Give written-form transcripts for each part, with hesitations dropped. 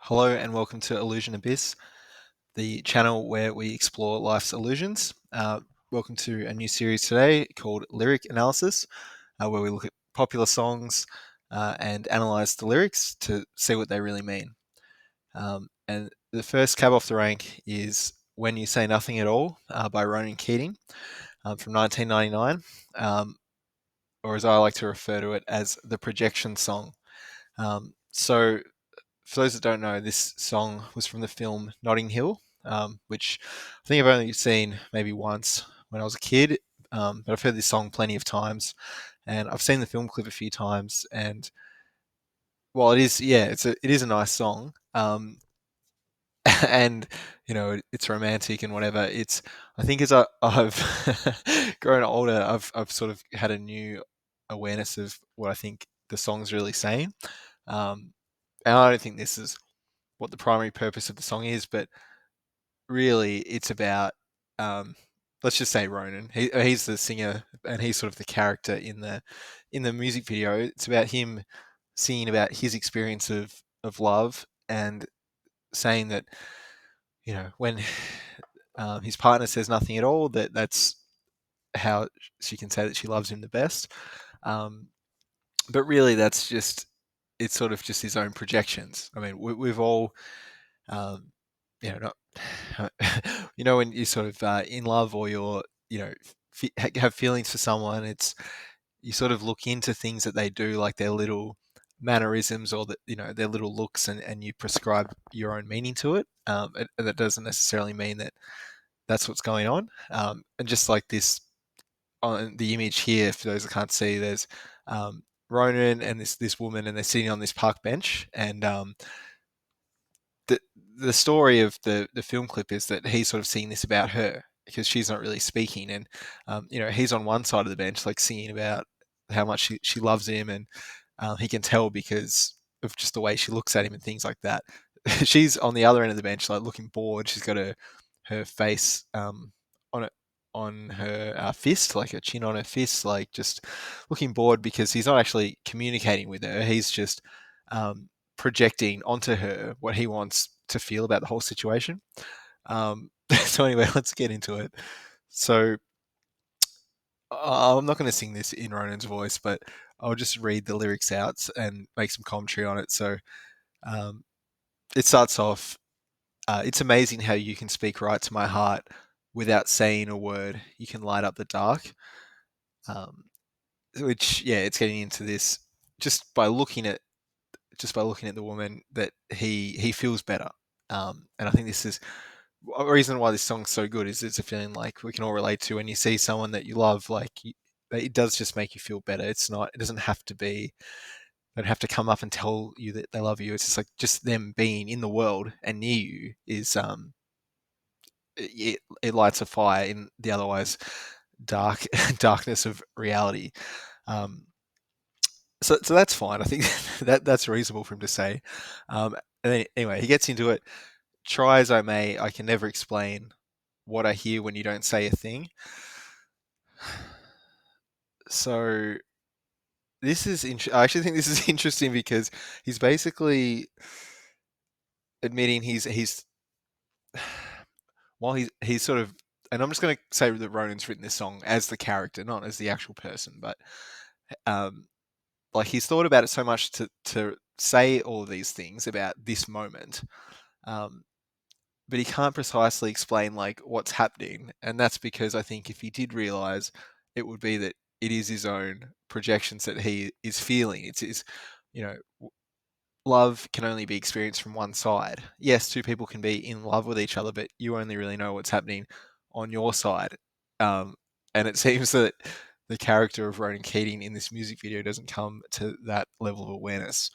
Hello and welcome to Illusion Abyss, the channel where we explore life's illusions. Welcome to a new series today called Lyric Analysis, where we look at popular songs and analyze the lyrics to see what they really mean. And the first cab off the rank is When You Say Nothing at All by Ronan Keating from 1999, or as I like to refer to it as the projection song. So for those that don't know, this song was from the film Notting Hill, which I think I've only seen maybe once when I was a kid. But I've heard this song plenty of times, and I've seen the film clip a few times. And while it is, yeah, it is a nice song, and it's romantic and whatever. I think as I've grown older, I've sort of had a new awareness of what I think the song's really saying. Um, and I don't think this is what the primary purpose of the song is, but really it's about um, let's just say Ronan. He's the singer and he's sort of the character in the music video. It's about him singing about his experience of love and saying that when his partner says nothing at all, that's how she can say that she loves him the best. Um, but really, that's just it's sort of just his own projections. I mean, we've all um, not when you're sort of in love or you're have feelings for someone, it's you sort of look into things that they do, like their little mannerisms or their little looks, and you prescribe your own meaning to it. That doesn't necessarily mean that that's what's going on. And just like this on the image here, for those that can't see, there's Ronan and this woman, and they're sitting on this park bench, and the the story of the film clip is that he's sort of seeing this about her because she's not really speaking, and he's on one side of the bench like singing about how much she loves him, and he can tell because of just the way she looks at him and things like that. She's on the other end of the bench, like looking bored. She's got her face on it on her fist, like her chin on her fist, like just looking bored because he's not actually communicating with her. He's just um, projecting onto her what he wants to feel about the whole situation. So anyway, let's get into it. So I'm not going to sing this in Ronan's voice, but I'll just read the lyrics out and make some commentary on it. So um, it starts off. It's amazing how you can speak right to my heart without saying a word. You can light up the dark. Um, which, yeah, it's getting into this just by looking at the woman that he feels better. And I think this is a reason why this song's so good is it's a feeling like we can all relate to when you see someone that you love, like it does just make you feel better. It doesn't have to be, they don't have to come up and tell you that they love you. It's just like just them being in the world and near you is, it lights a fire in the otherwise dark darkness of reality. Um, so that's fine. I think that's reasonable for him to say. And then anyway, he gets into it. Try as I may, I can never explain what I hear when you don't say a thing. So I actually think this is interesting because he's basically admitting he's while he's sort of, and I'm just going to say that Ronan's written this song as the character, not as the actual person, but um, like he's thought about it so much to say all of these things about this moment. Um, but he can't precisely explain like what's happening, and that's because I think if he did realize, it would be that it is his own projections that he is feeling. It's his, you know, love can only be experienced from one side. Yes, two people can be in love with each other, but you only really know what's happening on your side. Um, and it seems that the character of Ronan Keating in this music video doesn't come to that level of awareness.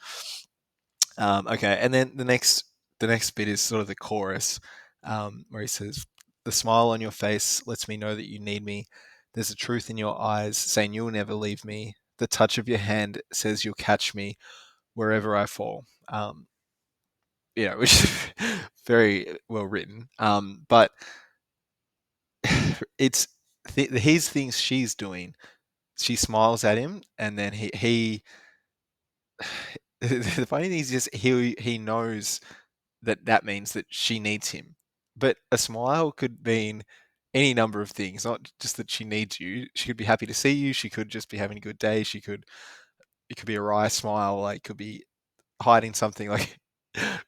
Okay, and then the next bit is sort of the chorus, where he says, "The smile on your face lets me know that you need me. There's a truth in your eyes saying you'll never leave me. The touch of your hand says you'll catch me wherever I fall." Which is very well written. But it's his things she's doing. She smiles at him, and then he the funny thing is just he knows that means that she needs him. But a smile could mean any number of things, not just that she needs you. She could be happy to see you. She could just be having a good day. It could be a wry smile, like could be hiding something, like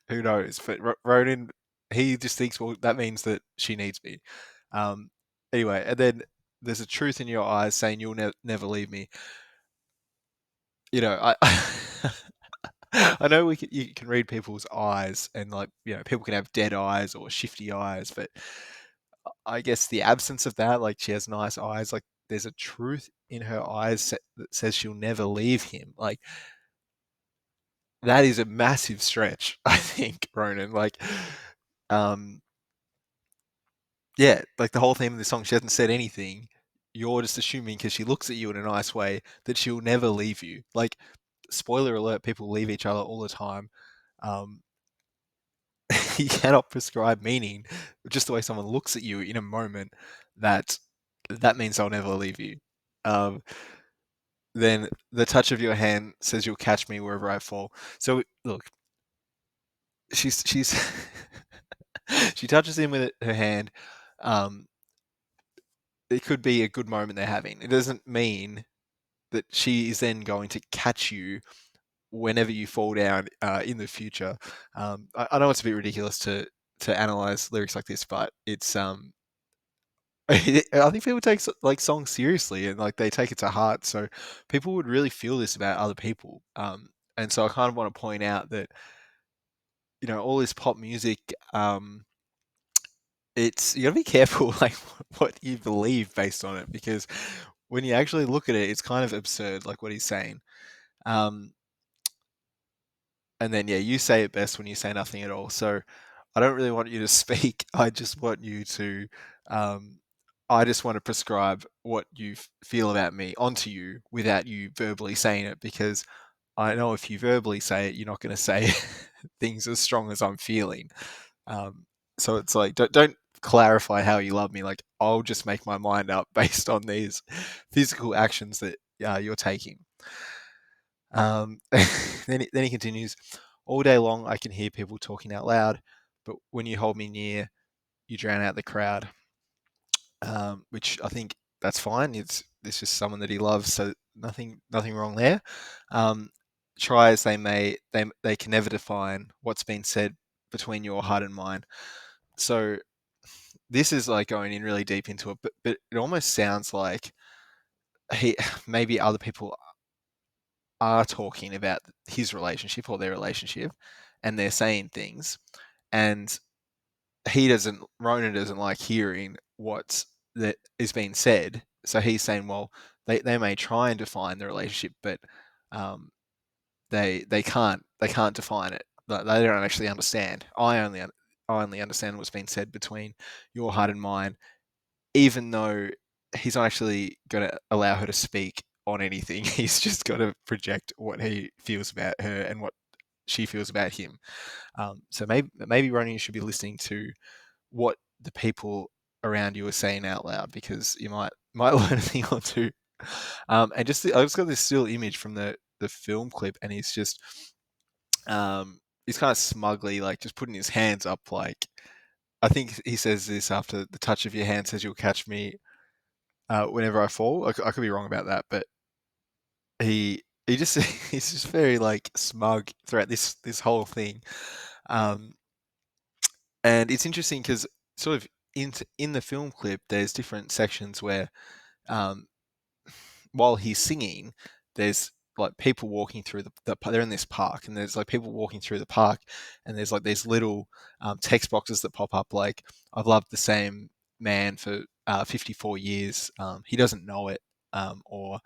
who knows. But Ronan, he just thinks, well, that means that she needs me. Um, anyway, and then there's a truth in your eyes saying you'll never leave me. I I know you can read people's eyes, and like people can have dead eyes or shifty eyes, but I guess the absence of that, like she has nice eyes, like there's a truth in her eyes that says she'll never leave him. Like that is a massive stretch, I think, Ronan. Like, um, yeah, like the whole theme of the song, she hasn't said anything. You're just assuming because she looks at you in a nice way that she'll never leave you. Like, spoiler alert, people leave each other all the time. Um, you cannot prescribe meaning just the way someone looks at you in a moment that that means they'll never leave you. Um, then the touch of your hand says you'll catch me wherever I fall. So look, she's she touches him with her hand. Um, it could be a good moment they're having. It doesn't mean that she is then going to catch you whenever you fall down in the future. I know it's a bit ridiculous to analyze lyrics like this, but it's I think people take like songs seriously and like they take it to heart. So people would really feel this about other people. And so I kind of want to point out that all this pop music, it's you gotta be careful like what you believe based on it, because when you actually look at it, it's kind of absurd, like what he's saying. Um, and then yeah, you say it best when you say nothing at all. So I don't really want you to speak. I just want you to. Um, I just want to prescribe what you feel about me onto you without you verbally saying it, because I know if you verbally say it, you're not going to say things as strong as I'm feeling. Um, so it's like, don't clarify how you love me. Like, I'll just make my mind up based on these physical actions that you're taking. Then he continues, all day long I can hear people talking out loud, but when you hold me near, you drown out the crowd. Which I think that's fine. It's just someone that he loves, so nothing wrong there. Um, try as they may, they can never define what's been said between your heart and mine. So this is like going in really deep into it, but it almost sounds like he maybe other people are talking about his relationship or their relationship, and they're saying things, and Ronan doesn't like hearing what that is being said. So he's saying, well, they may try and define the relationship, but um, they can't define it. They don't actually understand. I only understand what's being said between your heart and mine, even though he's not actually going to allow her to speak on anything. He's just got to project what he feels about her and what she feels about him. So maybe Ronnie, you should be listening to what the people around you are saying out loud, because you might learn a thing or two. And I just got this still image from the film clip, and he's kind of smugly like just putting his hands up, like I think he says this after the touch of your hand says you'll catch me whenever I fall. I could be wrong about that, but he just he's just very like smug throughout this whole thing. Um, and it's interesting because sort of in the film clip, there's different sections where um, while he's singing, there's like people walking through they're in this park, and there's like people walking through the park, and there's like these little text boxes that pop up like, I've loved the same man for 54 years. He doesn't know it. Or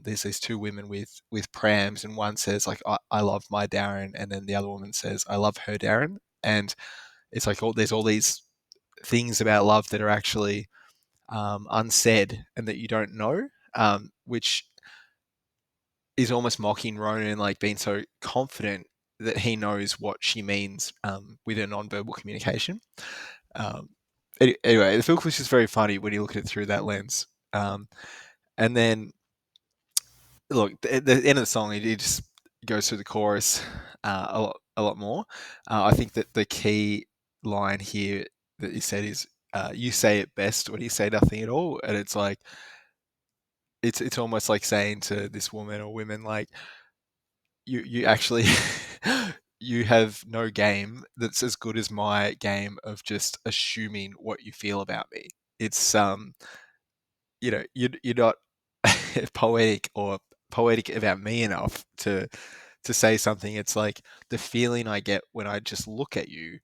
there's these two women with prams, and one says like, I love my Darren, and then the other woman says, I love her Darren. And it's like there's all these things about love that are actually unsaid and that you don't know, which is almost mocking Ronan, like being so confident that he knows what she means with her non-verbal communication. Um, anyway, the film was just very funny when you look at it through that lens. And then, look, the end of the song, he just goes through the chorus a lot, a lot more. I think that the key line here that you said is, "You say it best when you say nothing at all," and it's like it's almost like saying to this woman or women like, you actually you have no game that's as good as my game of just assuming what you feel about me. It's you're not poetic or poetic about me enough to say something. It's like the feeling I get when I just look at you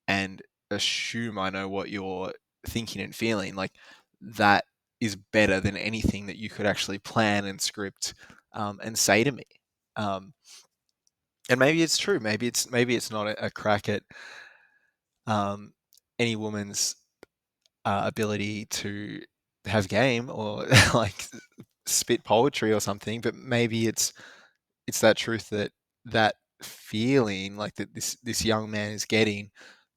and assume I know what you're thinking and feeling, like that is better than anything that you could actually plan and script, and say to me. Um, and maybe it's true. Maybe it's not a crack at um, any woman's ability to have game or like spit poetry or something, but maybe it's that truth that that feeling like that this young man is getting,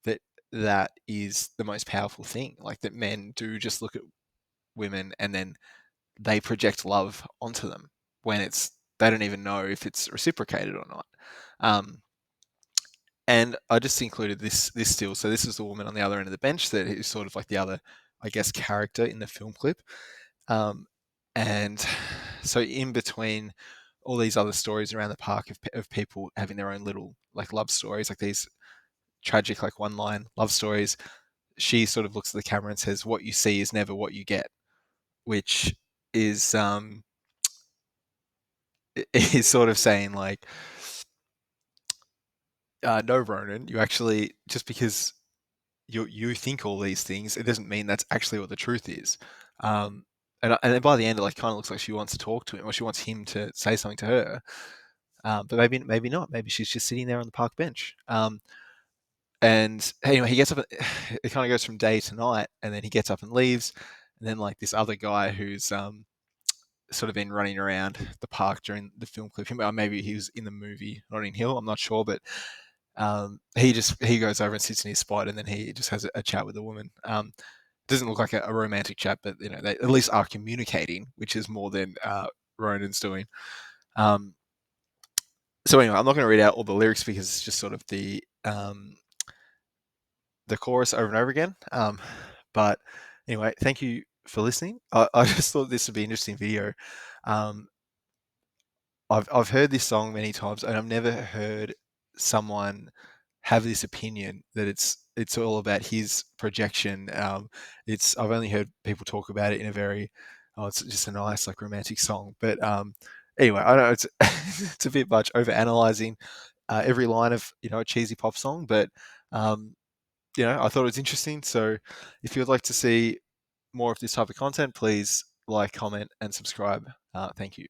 that that is the most powerful thing. Like that men do just look at women and then they project love onto them when it's they don't even know if it's reciprocated or not. Um, and I just included this still. So this is the woman on the other end of the bench that is sort of like the other, I guess, character in the film clip. Um, and so in between all these other stories around the park of people having their own little like love stories, like these tragic like one line love stories, she sort of looks at the camera and says, "What you see is never what you get," which is is sort of saying like, no, Ronan, you actually just because you think all these things, it doesn't mean that's actually what the truth is. And then by the end, it like kind of looks like she wants to talk to him, or she wants him to say something to her. But maybe not. Maybe she's just sitting there on the park bench. And anyway, he gets up. It kind of goes from day to night, and then he gets up and leaves. And then like this other guy who's sort of been running around the park during the film clip. Maybe he was in the movie Notting Hill. I'm not sure, but he goes over and sits in his spot, and then he just has a chat with the woman. Doesn't look like a romantic chat, but they at least are communicating, which is more than Ronan's doing. Um, so anyway, I'm not going to read out all the lyrics because it's just sort of the chorus over and over again. But anyway, thank you for listening. I just thought this would be an interesting video. Um, I've heard this song many times, and I've never heard someone have this opinion that it's all about his projection. It's I've only heard people talk about it in a very it's just a nice like romantic song. But anyway, I know it's it's a bit much over analyzing every line of a cheesy pop song, but um, I thought it was interesting. So if you'd like to see more of this type of content, please like, comment, and subscribe. Thank you.